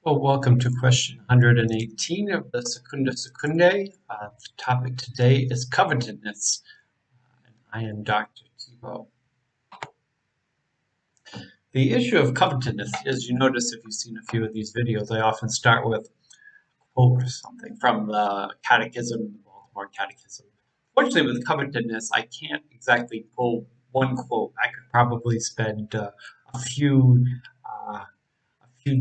Well, welcome to question 118 of the Secunda Secundae. The topic today is covetousness. And I am Dr. Thibault. The issue of covetousness, as you notice if you've seen a few of these videos, I often start with a quote or something from the Catechism, the Baltimore Catechism. Fortunately, with covetousness, I can't exactly pull one quote. I could probably spend a few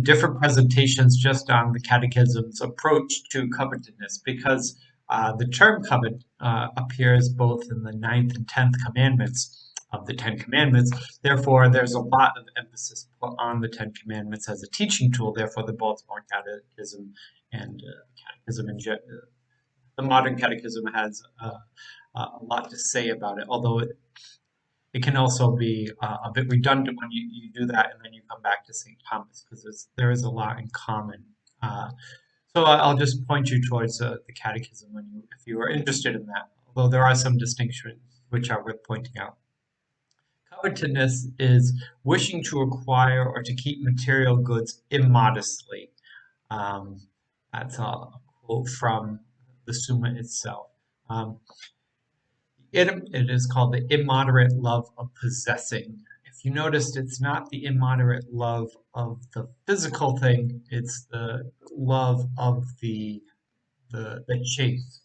different presentations just on the Catechism's approach to covetousness, because the term covet appears both in the ninth and 10th commandments of the Ten Commandments. Therefore, there's a lot of emphasis put on the Ten Commandments as a teaching tool. Therefore, the Baltimore Catechism and Catechism the modern Catechism has a lot to say about it, although it can also be a bit redundant when you do that and then you come back to St. Thomas, because there is a lot in common. So I'll just point you towards the Catechism if you are interested in that, although there are some distinctions which are worth pointing out. Covetousness is wishing to acquire or to keep material goods immodestly. Um, that's a quote from the Summa itself. It is called the immoderate love of possessing. If you noticed, it's not the immoderate love of the physical thing, it's the love of the chase.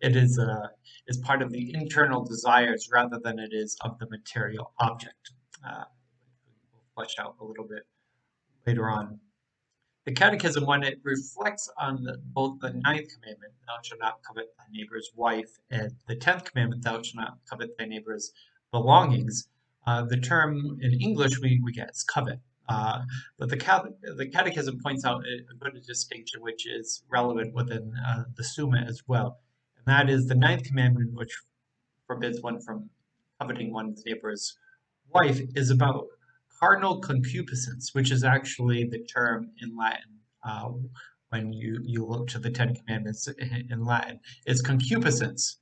It is part of the internal desires rather than it is of the material object. We'll flesh out a little bit later on. The Catechism, when it reflects on both the ninth commandment, thou shalt not covet thy neighbor's wife, and the 10th commandment, thou shalt not covet thy neighbor's belongings, the term in English we get is covet. But the Catechism points out a good distinction which is relevant within the Summa as well. And that is the ninth commandment, which forbids one from coveting one's neighbor's wife, is about carnal concupiscence, which is actually the term in Latin. When you look to the Ten Commandments in Latin, is concupiscence,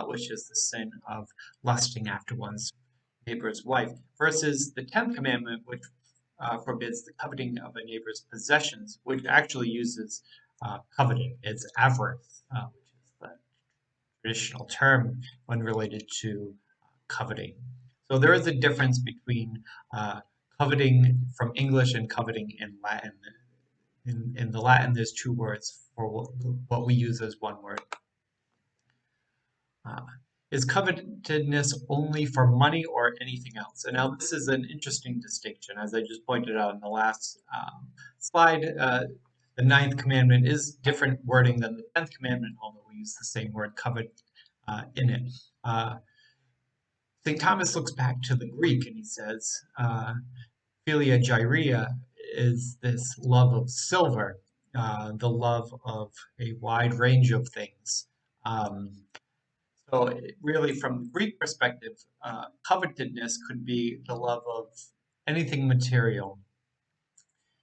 which is the sin of lusting after one's neighbor's wife, versus the 10th commandment, which forbids the coveting of a neighbor's possessions, which actually uses coveting. It's avarice, which is the traditional term when related to coveting. So there is a difference between coveting from English and coveting in Latin. In the Latin, there's two words for what we use as one word. Is covetousness only for money or anything else? And now this is an interesting distinction, as I just pointed out in the last slide. The ninth commandment is different wording than the 10th commandment, although we use the same word covet in it. St. Thomas looks back to the Greek and he says, philia gyria is this love of silver, the love of a wide range of things. So really, from the Greek perspective, covetousness could be the love of anything material.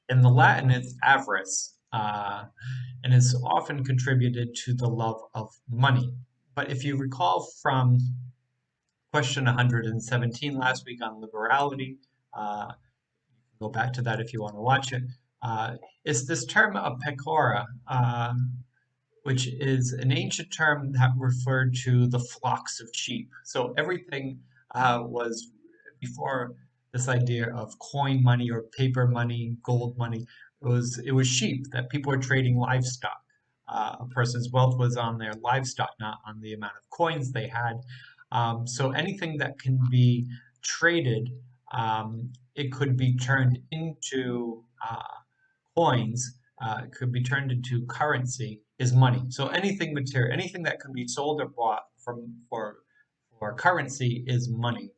In the Latin, it's avarice, and is often contributed to the love of money. But if you recall from question 117 last week on liberality, go back to that if you want to watch it, is this term of pecora, which is an ancient term that referred to the flocks of sheep. So everything was, before this idea of coin money or paper money, gold money, it was sheep, that people were trading livestock. A person's wealth was on their livestock, not on the amount of coins they had. So anything that can be traded, it could be turned into coins, it could be turned into currency, is money. So anything material, anything that can be sold or bought for currency is money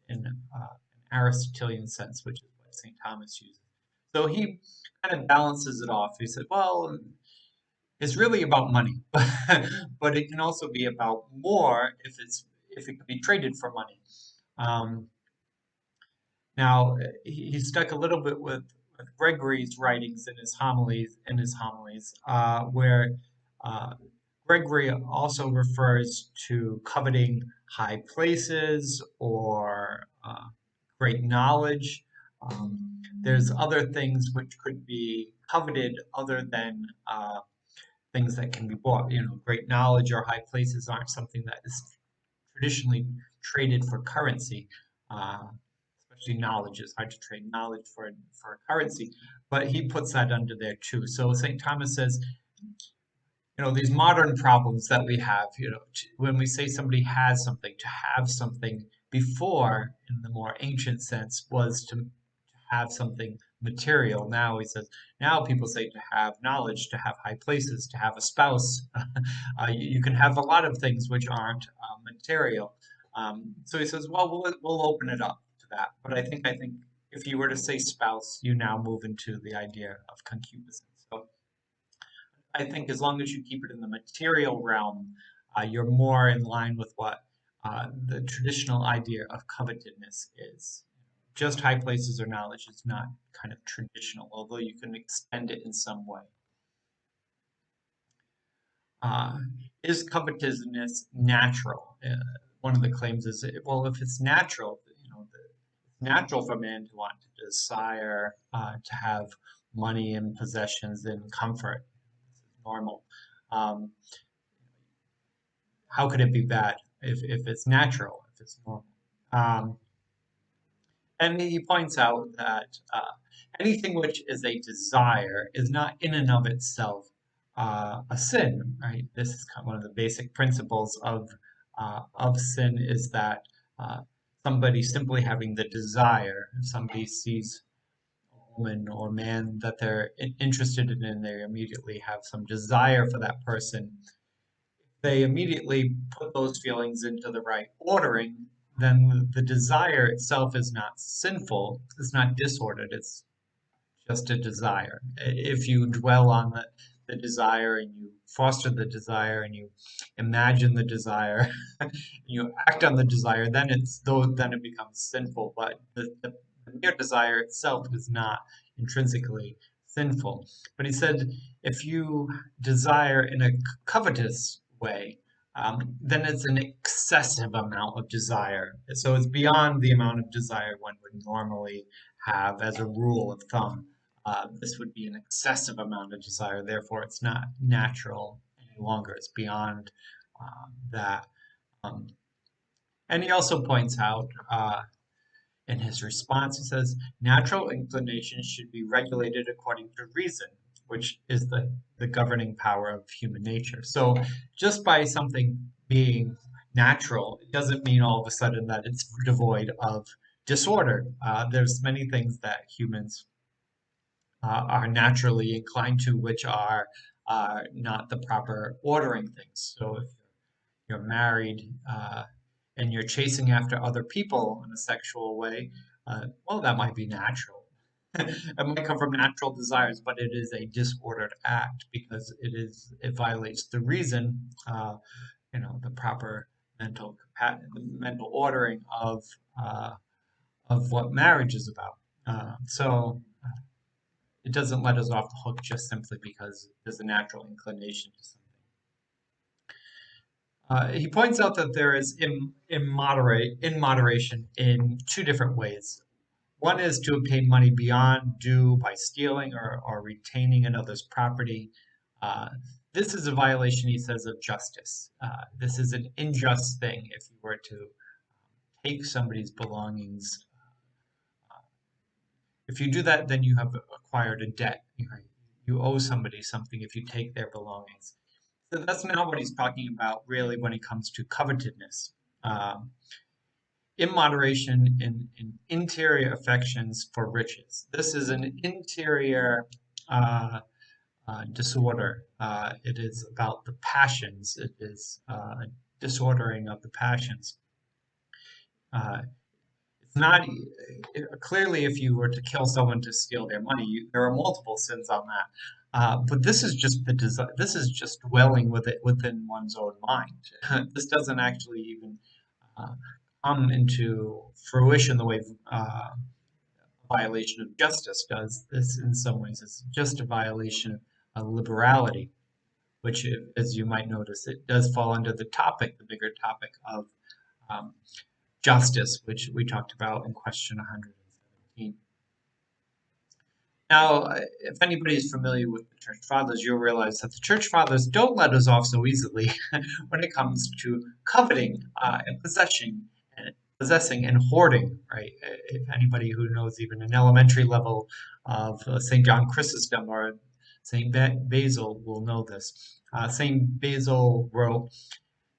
in an Aristotelian sense, which is what St. Thomas uses. So he kind of balances it off. He said, well, it's really about money, but it can also be about more if it can be traded for money. Now he stuck a little bit with Gregory's writings in his homilies, where Gregory also refers to coveting high places or great knowledge. there's other things which could be coveted other than things that can be bought. Great knowledge or high places aren't something that is traditionally traded for currency. Uh, Especially knowledge is hard to trade knowledge for currency, but he puts that under there too. So St. Thomas says, these modern problems that we have, when we say somebody has something, to have something before, in the more ancient sense, was to have something material. Now he says, now people say to have knowledge, to have high places, to have a spouse. You can have a lot of things which aren't material. So he says, well, we'll open it up to that. But I think if you were to say spouse, you now move into the idea of concupiscence. So I think as long as you keep it in the material realm, you're more in line with what the traditional idea of covetousness is. Just high places or knowledge is not kind of traditional, although you can extend it in some way. Uh, is covetousness natural? One of the claims is, well, if it's natural, it's natural for man to want to desire to have money and possessions and comfort. This is normal. Um, how could it be bad if it's natural, if it's normal? Um, and he points out that anything which is a desire is not in and of itself a sin, right? This is kind of one of the basic principles of sin is that uh, somebody simply having the desire, if somebody sees a woman or man that they're interested in, and they immediately have some desire for that person, they immediately put those feelings into the right ordering, then the desire itself is not sinful, it's not disordered, it's just a desire. If you dwell on the desire and you foster the desire and you imagine the desire, you act on the desire, then it becomes sinful. But the mere desire itself is not intrinsically sinful. But he said, if you desire in a covetous way, then it's an excessive amount of desire. So it's beyond the amount of desire one would normally have as a rule of thumb. This would be an excessive amount of desire, therefore it's not natural any longer. It's beyond that. Um, and he also points out in his response, he says, natural inclinations should be regulated according to reason, which is the governing power of human nature. So just by something being natural, it doesn't mean all of a sudden that it's devoid of disorder. There's many things that humans are naturally inclined to, which are not the proper ordering things. So if you're married and you're chasing after other people in a sexual way, well, that might be natural. It might come from natural desires, but it is a disordered act because it violates the reason, the proper mental ordering of what marriage is about. So it doesn't let us off the hook just simply because there's a natural inclination to something. He points out that there is immoderation in two different ways. One is to obtain money beyond due by stealing or retaining another's property. Uh, this is a violation, he says, of justice. This is an unjust thing if you were to take somebody's belongings. If you do that, then you have acquired a debt. You owe somebody something if you take their belongings. So that's not what he's talking about really when it comes to covetousness. Um, Immoderation in interior affections for riches. This is an interior disorder. It is about the passions. It is a disordering of the passions. Uh, it's not clearly if you were to kill someone to steal their money, there are multiple sins on that. But this is just the desire. This is just dwelling with it within one's own mind. This doesn't actually even uh, come into fruition the way violation of justice does. This, in some ways, is just a violation of liberality, which, as you might notice, it does fall under the bigger topic of um, justice, which we talked about in question 117. Now, if anybody is familiar with the Church Fathers, you'll realize that the Church Fathers don't let us off so easily when it comes to coveting and possessing and hoarding. Right? If anybody who knows even an elementary level of St. John Chrysostom or St. Basil will know this. St. Basil wrote,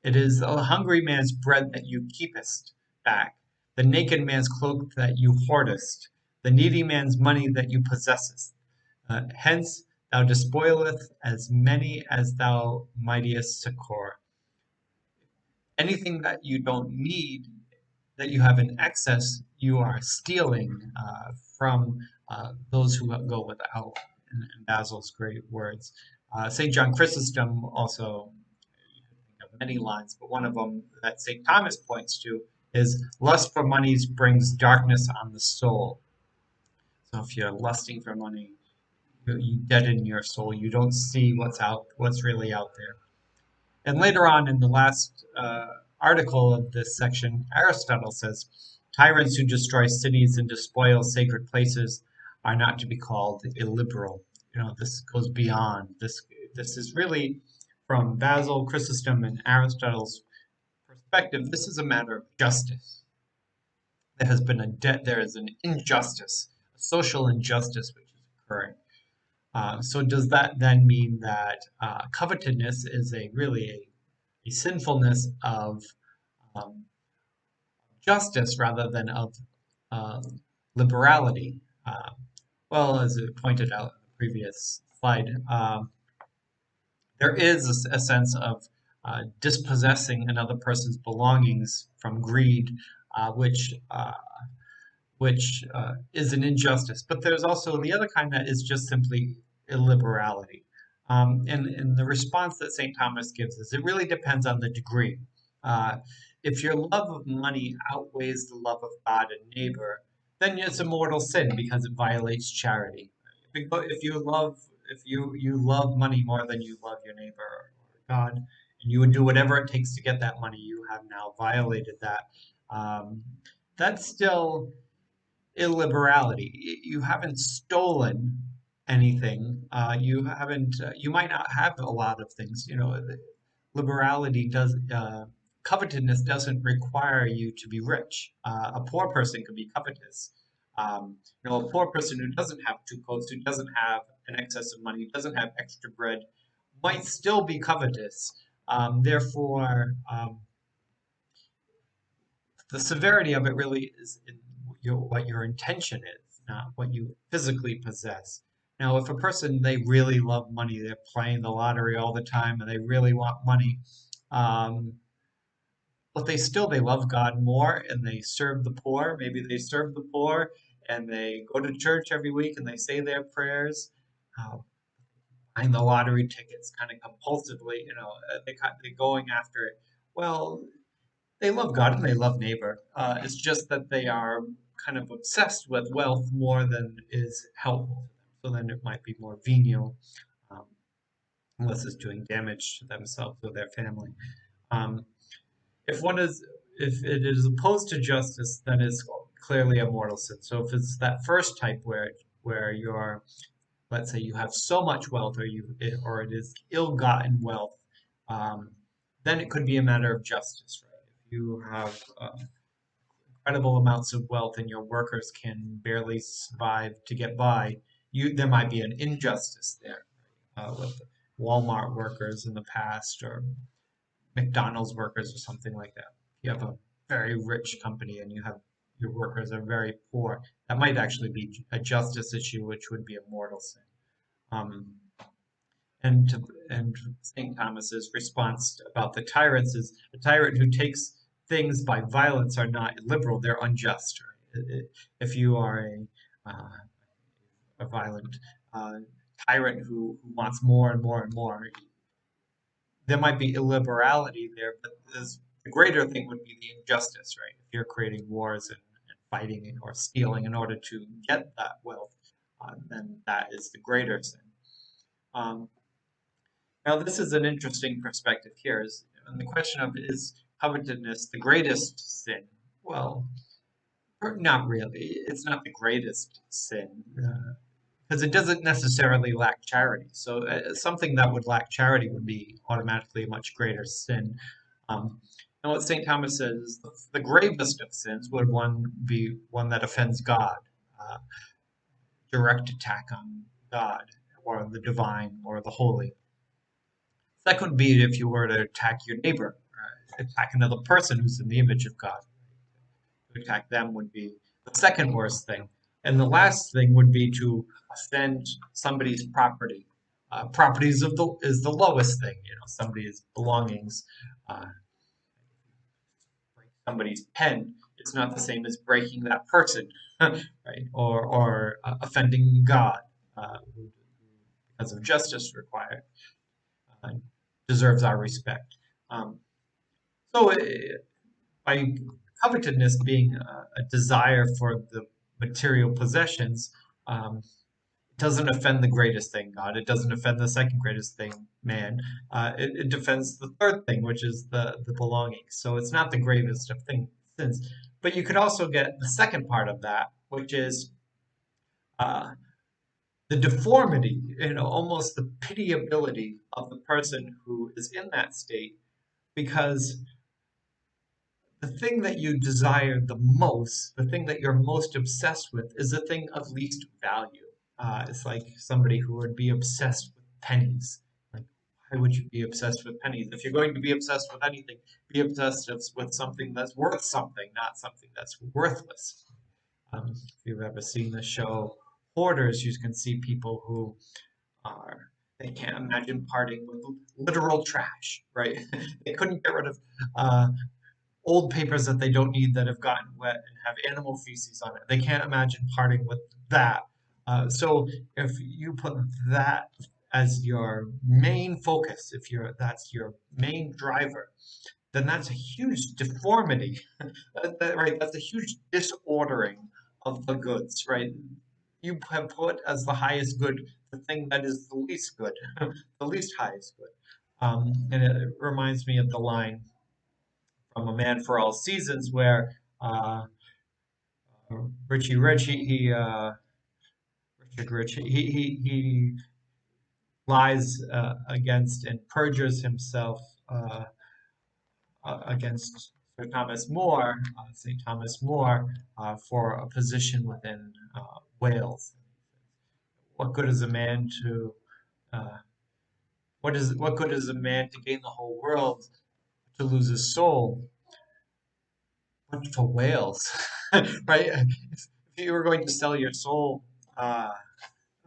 "It is the hungry man's bread that you keepest back, the naked man's cloak that you hoardest, the needy man's money that you possessest. Hence thou despoileth as many as thou mightest succor." Anything that you don't need, that you have in excess, you are stealing from those who go without, in Basil's great words. St. John Chrysostom also have many lines, but one of them that St. Thomas points to is lust for money brings darkness on the soul. So if you're lusting for money, you deaden your soul. You don't see what's really out there. And later on in the last article of this section, Aristotle says, "Tyrants who destroy cities and despoil sacred places are not to be called illiberal." This goes beyond this. This is really from Basil, Chrysostom, and Aristotle's perspective. This is a matter of justice. There is an injustice, a social injustice which is occurring. So does that then mean that covetousness is a sinfulness of um, justice rather than of uh, liberality? Well, as it pointed out in the previous slide, there is a sense of dispossessing another person's belongings from greed, which is an injustice. But there's also the other kind that is just simply illiberality. And the response that St. Thomas gives is it really depends on the degree. Uh, if your love of money outweighs the love of God and neighbor, then it's a mortal sin because it violates charity. If you love money more than you love your neighbor or God, and you would do whatever it takes to get that money, you have now violated that. Um, that's still illiberality. You haven't stolen anything. You haven't. You might not have a lot of things. Liberality does. Covetousness doesn't require you to be rich. A poor person could be covetous. A poor person who doesn't have two coats, who doesn't have an excess of money, who doesn't have extra bread, might still be covetous. Therefore, the severity of it really is in what your intention is, not what you physically possess. Now, if a person, they really love money, they're playing the lottery all the time and they really want money, um, but they love God more and they serve the poor. Maybe they serve the poor and they go to church every week and they say their prayers, uh, buying the lottery tickets kind of compulsively, they're going after it. Well, they love God and they love neighbor. It's just that they are kind of obsessed with wealth more than is helpful to them. So then it might be more venial, um, unless it's doing damage to themselves or their family. Um, if one is, if it is opposed to justice, then it's clearly a mortal sin. So if it's that first type where you're, let's say you have so much wealth, or it is ill-gotten wealth, um, then it could be a matter of justice, right? If you have incredible amounts of wealth and your workers can barely survive to get by, there might be an injustice there, with Walmart workers in the past or McDonald's workers or something like that. You have a very rich company and you have your workers are very poor. That might actually be a justice issue, which would be a mortal sin. Um, and St. Thomas's response about the tyrants is a tyrant who takes things by violence are not liberal; they're unjust. Right? If you are a violent uh, tyrant who wants more and more and more, there might be illiberality there, but the greater thing would be the injustice, right? If you're creating wars and fighting or stealing in order to get that wealth, then that is the greater sin. Um, Now, this is an interesting perspective here. And the question of is covetousness the greatest sin? Well, not really. It's not the greatest sin. because it doesn't necessarily lack charity. So something that would lack charity would be automatically a much greater sin. Um, and what St. Thomas says is the gravest of sins would one be one that offends God, uh, direct attack on God or the divine or the holy. Second would be if you were to attack your neighbor, attack another person who's in the image of God. To attack them would be the second worst thing. And the last thing would be to offend somebody's property. Properties of the is the lowest thing, somebody's belongings. Uh, Somebody's pen is not the same as breaking that person, right? Or offending God, who, because of justice required, uh, deserves our respect. Um, so, by covetousness being a desire for the material possessions, it doesn't offend the greatest thing, God. It doesn't offend the second greatest thing, man. It defends the third thing, which is the belonging. So it's not the gravest of sins. But you could also get the second part of that, which is uh, the deformity, almost the pitiability of the person who is in that state, because the thing that you desire the most, the thing that you're most obsessed with, is the thing of least value. It's like somebody who would be obsessed with pennies. Like, why would you be obsessed with pennies? If you're going to be obsessed with anything, be obsessed with something that's worth something, not something that's worthless. If you've ever seen the show Hoarders, you can see people who are they can't imagine parting with literal trash, right? They couldn't get rid of uh, old papers that they don't need that have gotten wet and have animal feces on it. They can't imagine parting with that. So if you put that as your main focus, if that's your main driver, then that's a huge deformity, right? That's a huge disordering of the goods, right? You have put as the highest good the thing that is the least good, the least highest good. And it reminds me of the line from A Man for All Seasons, where Richie Rich, Richard Rich, he lies against and perjures himself against Sir Thomas More, St. Thomas More, for a position within Wales. What good is a man to uh, what good is a man to gain the whole world to lose his soul? But for Wales, right? If you were going to sell your soul, uh,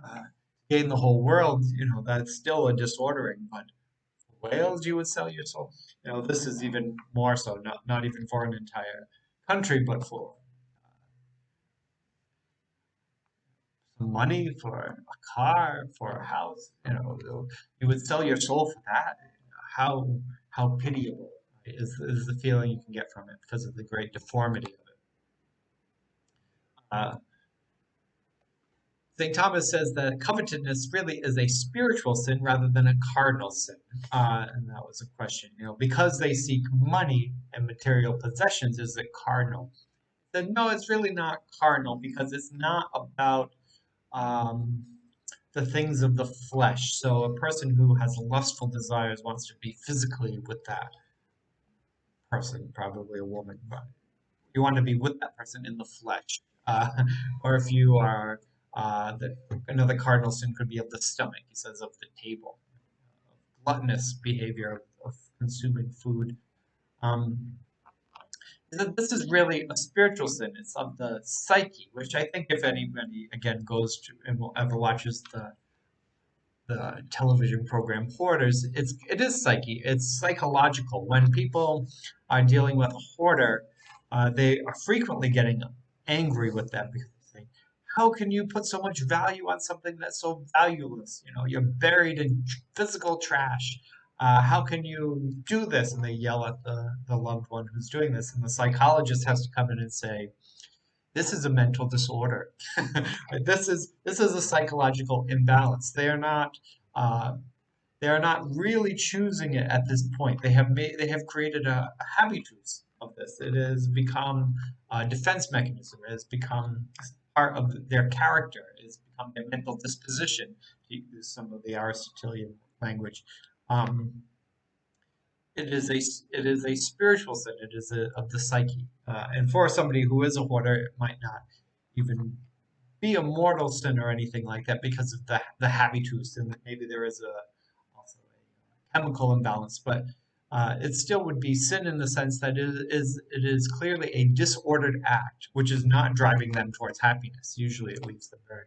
uh, gain the whole world, that's still a disordering. But for Wales, you would sell your soul. This is even more so, not even for an entire country, but for some money, for a car, for a house. You would sell your soul for that. How how pitiable is the feeling you can get from it because of the great deformity of it. St. Thomas says that covetousness really is a spiritual sin rather than a cardinal sin. And that was a question, because they seek money and material possessions, is it cardinal? Then no, it's really not cardinal because it's not about um, the things of the flesh. So a person who has lustful desires wants to be physically with that person, probably a woman, but you want to be with that person in the flesh. Uh, or if you are, another cardinal sin could be of the stomach, he says, of the table, gluttonous behavior of consuming food. Um, this is really a spiritual sin. It's of the psyche, which I think if anybody, again, goes to and will ever watches the television program Hoarders, it is psyche. It's psychological. When people are dealing with a hoarder, they are frequently getting angry with them because they say, "How can you put so much value on something that's so valueless? You're buried in physical trash. How can you do this?" And they yell at the loved one who's doing this, and the psychologist has to come in and say, this is a mental disorder. This is a psychological imbalance. Uh, they are not really choosing it at this point. They have created a habitus of this. It has become a defense mechanism. It has become part of their character. It's become their mental disposition, to use some of the Aristotelian language. Um, it is a spiritual sin. It is of the psyche. And for somebody who is a hoarder, it might not even be a mortal sin or anything like that because of the habitus, and maybe there is also a chemical imbalance, but it still would be sin in the sense that it is clearly a disordered act, which is not driving them towards happiness. Usually, it leaves them very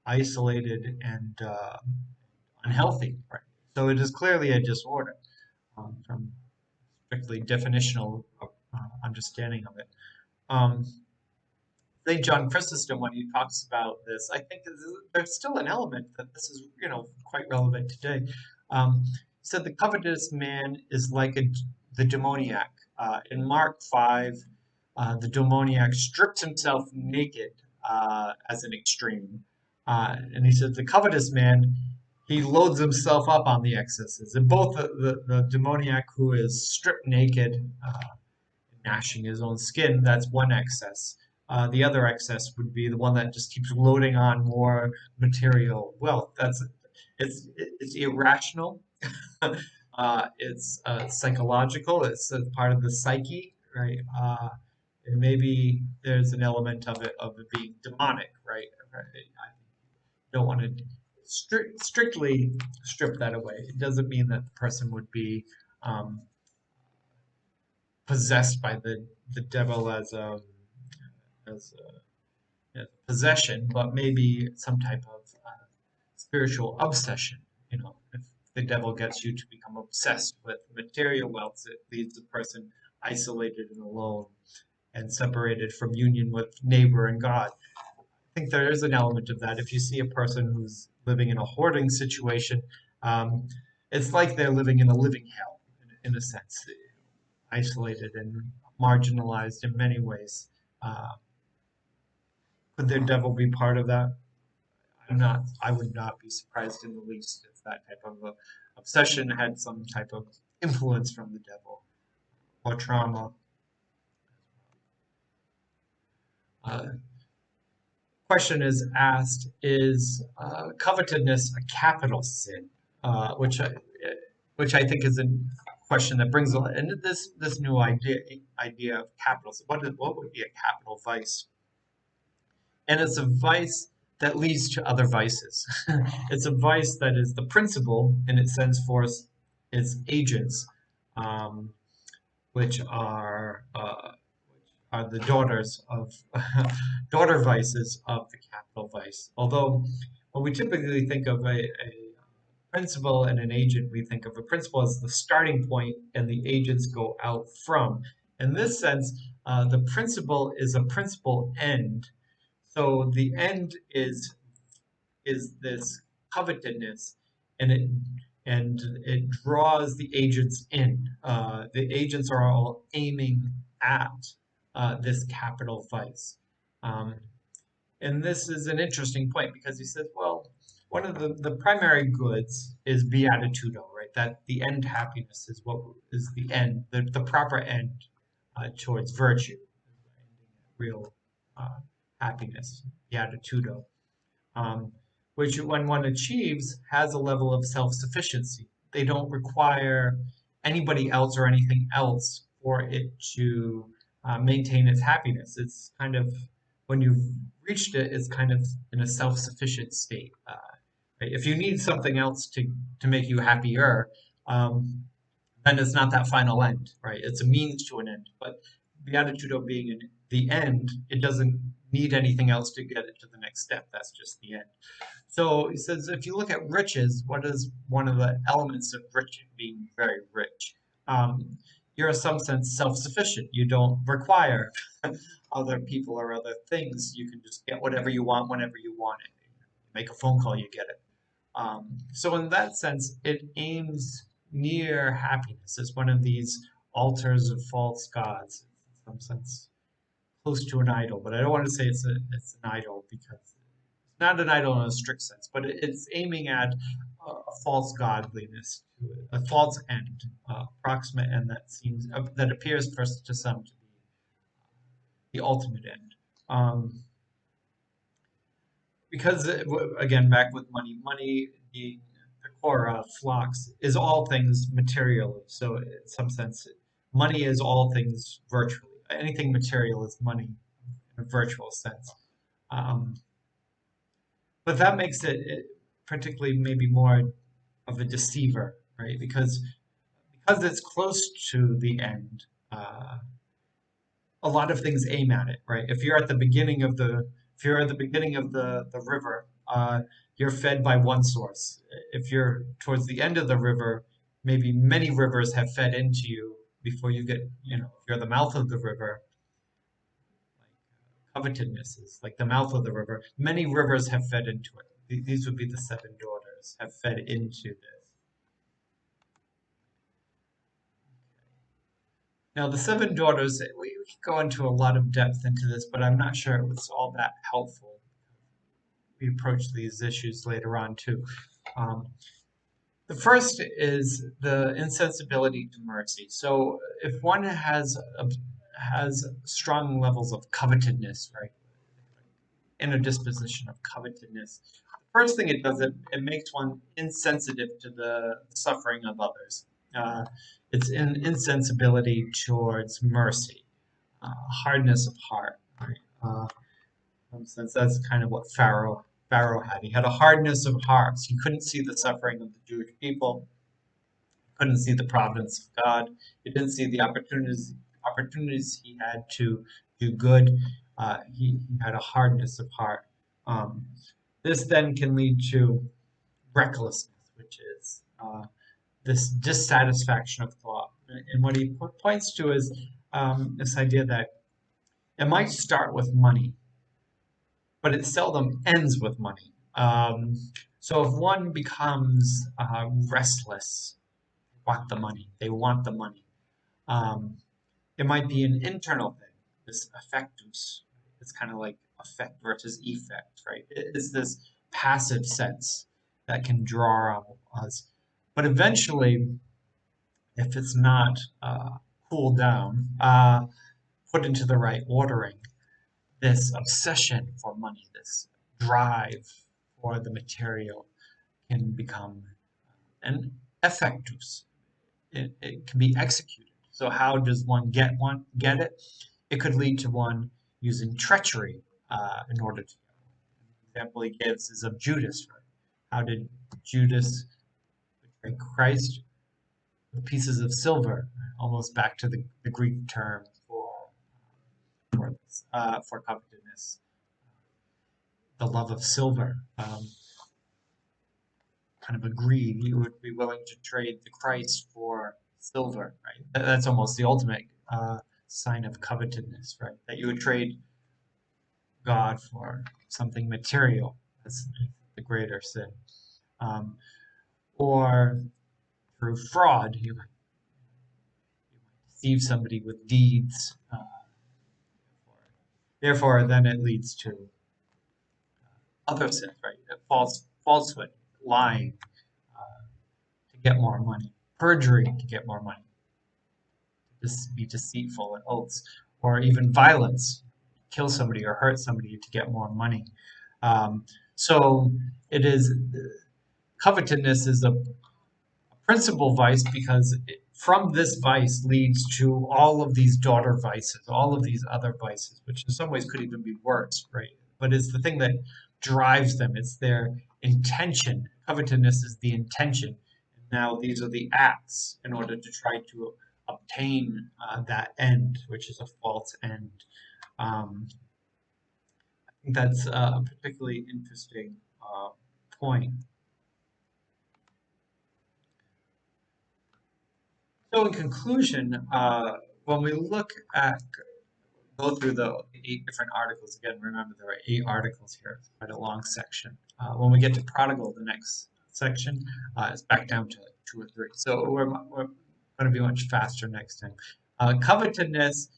isolated and unhealthy. Right. So it is clearly a disorder from strictly definitional understanding of it. Um, St. John Chrysostom, when he talks about this, I think there's still an element that this is, quite relevant today. He said the covetous man is like the demoniac. In Mark 5, the demoniac strips himself naked as an extreme. And he said the covetous man, he loads himself up on the excesses. And both the demoniac who is stripped naked, gnashing his own skin, that's one excess. The other excess would be the one that just keeps loading on more material wealth. It's irrational. It's psychological. It's a part of the psyche, right? And maybe there's an element of it being demonic, right? I don't want to strictly strip that away. It doesn't mean that the person would be um, possessed by the devil as a possession, but maybe some type of spiritual obsession. If the devil gets you to become obsessed with material wealth, it leaves the person isolated and alone and separated from union with neighbor and God. I think there is an element of that. If you see a person who's living in a hoarding situation, um, it's like they're living in a living hell, in a sense, isolated and marginalized in many ways. Uh, could their devil be part of that? I would not be surprised in the least if that type of obsession had some type of influence from the devil or trauma. Uh, Question is asked: is covetousness a capital sin? Which I think is a question that brings into this new idea of capital. So what would be a capital vice? And it's a vice that leads to other vices. It's a vice that is the principle, and it sends forth its agents, um, which are the daughters of daughter vices of the capital vice. Although when we typically think of a principle and an agent, we think of a principle as the starting point, and the agents go out from. In this sense, the principle is a principal end. So the end is this covetedness, and it draws the agents in. The agents are all aiming at this capital vice. Um, and this is an interesting point because he says, well, one of the primary goods is beatitudo, right? That the end happiness is what is the end, the proper end towards virtue, real happiness, beatitudo, um, which when one achieves has a level of self-sufficiency. They don't require anybody else or anything else for it to maintain its happiness. It's kind of, when you've reached it, it's kind of in a self-sufficient state. Right? If you need something else to make you happier, um, then it's not that final end, right? It's a means to an end. But beatitudo being the end, it doesn't need anything else to get it to the next step. That's just the end. So he says, if you look at riches, what is one of the elements of rich being very rich? You're in some sense self-sufficient. You don't require other people or other things. You can just get whatever you want whenever you want it. Make a phone call, you get it. So in that sense, it aims near happiness. It's one of these altars of false gods, in some sense, close to an idol. But I don't want to say it's an idol because it's not an idol in a strict sense, but it's aiming at a false godliness, a false end, proximate end that appears first to some to be the ultimate end. Um, because again, back with money, money being the core of flux is all things material. So in some sense, money is all things virtually. Anything material is money in a virtual sense. Um, but that makes it particularly maybe more of a deceiver, right? Because it's close to the end. A lot of things aim at it, right? If you're at the beginning of the river, you're fed by one source. If you're towards the end of the river, maybe many rivers have fed into you before you get, if you're the mouth of the river, like covetousness is like the mouth of the river. Many rivers have fed into it. These would be the seven daughters have fed into this. Now, the seven daughters, we could go into a lot of depth into this, but I'm not sure it was all that helpful. We approach these issues later on too. Um, the first is the insensibility to mercy. So if one has strong levels of covetousness, right, in a disposition of covetousness, the first thing it does, it makes one insensitive to the suffering of others. Uh, it's an insensibility towards mercy, hardness of heart. Right? Since that's kind of what Pharaoh had. He had a hardness of heart. He couldn't see the suffering of the Jewish people, couldn't see the providence of God. He didn't see the opportunities he had to do good. He had a hardness of heart. Um, this then can lead to recklessness, which is this dissatisfaction of thought. And what he points to is this idea that it might start with money, but it seldom ends with money. So if one becomes restless, they want the money. Um, it might be an internal thing, this affectus. It's kind of like effect versus effect, right? It is this passive sense that can draw on us. But eventually, if it's not cooled down, put into the right ordering, this obsession for money, this drive for the material can become an effectus. It can be executed. So how does one get it? It could lead to one using treachery in order to. The example he gives is of Judas. Right? How did Judas betray Christ? With pieces of silver, almost back to the Greek term for covetousness, the love of silver. Kind of agreed you would be willing to trade the Christ for silver, right? That's almost the ultimate sign of covetousness, right? That you would trade God for something material. That's the greater sin. Um, or through fraud, you might deceive somebody with deeds. Therefore, then it leads to other sins, right? Falsehood, lying to get more money, perjury to get more money, be deceitful and oaths, or even violence, kill somebody or hurt somebody to get more money. So it is covetousness is a principal vice because from this vice leads to all of these daughter vices, all of these other vices, which in some ways could even be worse, right? But it's the thing that drives them. It's their intention. Covetousness is the intention. Now these are the acts in order to try to obtain that end, which is a false end. I think that's a particularly interesting point. So in conclusion, when we go through the 8 different articles, again, remember there are 8 articles here, it's quite a long section. When we get to prodigal, the next section is back down to 2 or 3. So we're going to be much faster next time. Covetousness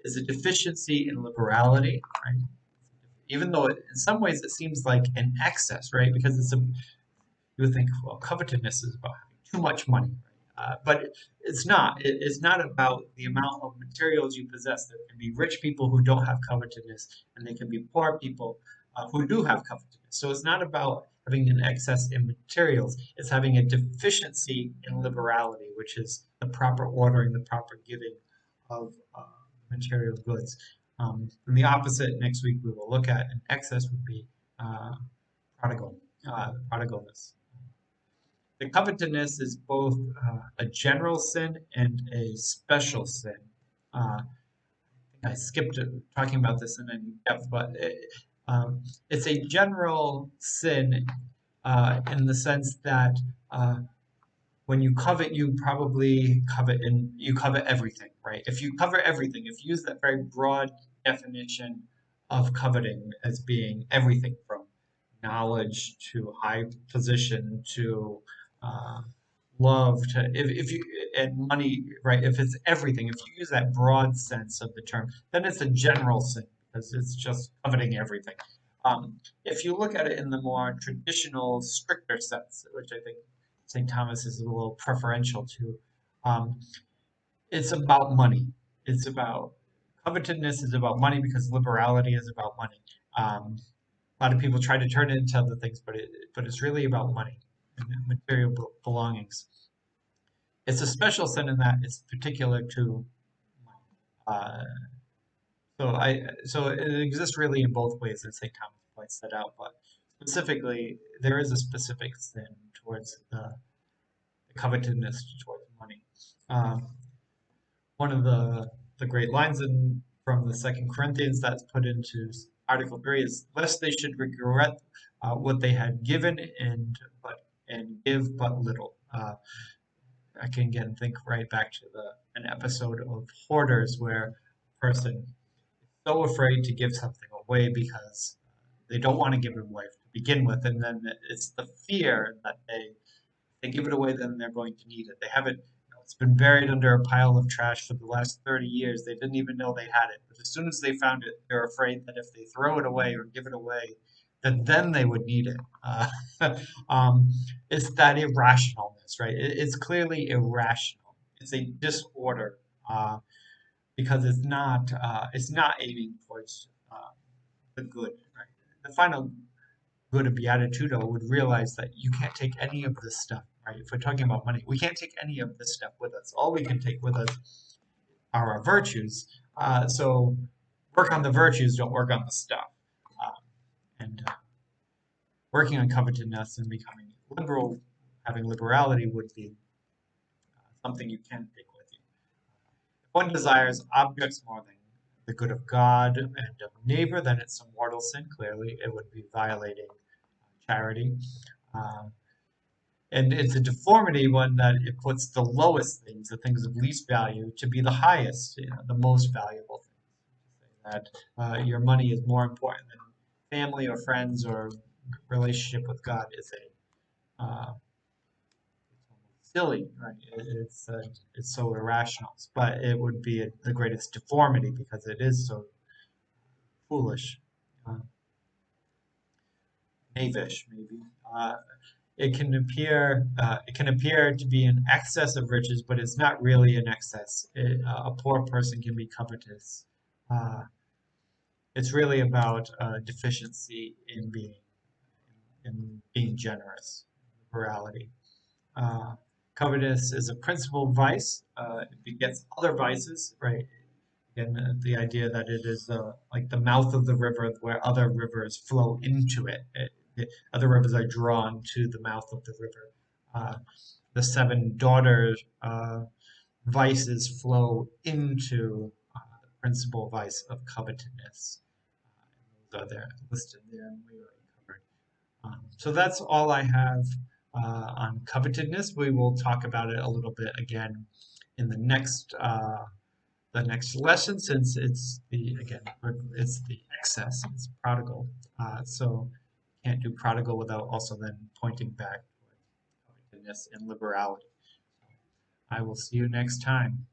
is a deficiency in liberality, right? Even though in some ways it seems like an excess, right? Because you would think, well, covetousness is about having too much money, right? But it's not. It's not about the amount of materials you possess. There can be rich people who don't have covetousness, and there can be poor people who do have covetousness. So it's not about having an excess in materials, it's having a deficiency in liberality, which is the proper ordering, the proper giving of material goods. And the opposite next week we will look at an excess would be uh, prodigalness. The covetousness is both a general sin and a special sin. Uh, I skipped talking about this in any depth, but it's a general sin in the sense that when you covet, you probably covet and you covet everything, right? If you cover everything, if you use that very broad definition of coveting as being everything from knowledge to high position to uh, love to if you and money, right? If it's everything, if you use that broad sense of the term, then it's a general sin because it's just coveting everything. If you look at it in the more traditional, stricter sense, which I think St. Thomas is a little preferential to. Um, it's about money. It's about covetousness is about money because liberality is about money. A lot of people try to turn it into other things, but it's really about money and material belongings. It's a special sin in that it's particular to money. So it exists really in both ways, as St. Thomas points that out. But specifically, there is a specific sin towards the covetousness towards money. Um, One of the great lines in from the Second Corinthians that's put into Article 3 is, "Lest they should regret what they had given and give but little." I can again think right back to an episode of Hoarders where a person is so afraid to give something away because they don't want to give it away to begin with, and then it's the fear that they give it away, then they're going to need it. They have it, it's been buried under a pile of trash for the last 30 years. They didn't even know they had it. But as soon as they found it, they're afraid that if they throw it away or give it away, that then they would need it. Um, it's that irrationalness, right? It's clearly irrational. It's a disorder because it's not aiming towards the good, right? The final good of beatitudo would realize that you can't take any of this stuff, right? If we're talking about money, we can't take any of this stuff with us. All we can take with us are our virtues. So work on the virtues, don't work on the stuff. And working on covetousness and becoming liberal, having liberality would be something you can take with you. If one desires objects more than the good of God and of neighbor, then it's a mortal sin. Clearly, it would be violating charity. Uh, And it's a deformity one that it puts the lowest things, the things of least value, to be the highest, the most valuable things. That your money is more important than family or friends or relationship with God is silly, right? It's so irrational, but it would be the greatest deformity because it is so foolish, uh, knavish, maybe. It can appear to be an excess of riches, but it's not really an excess. A poor person can be covetous. Uh, it's really about deficiency in being generous, morality. Uh, Covetous is a principal vice. It begets other vices, right? And the idea that it is like the mouth of the river where other rivers flow into it. Other rivers are drawn to the mouth of the river. The seven daughters vices flow into the principal vice of covetousness. Those are there listed there, and we already covered. So that's all I have on covetousness. We will talk about it a little bit again in the next lesson, since it's it's the excess, it's prodigal. So can't do prodigal without also then pointing back to covetousness and liberality. I will see you next time.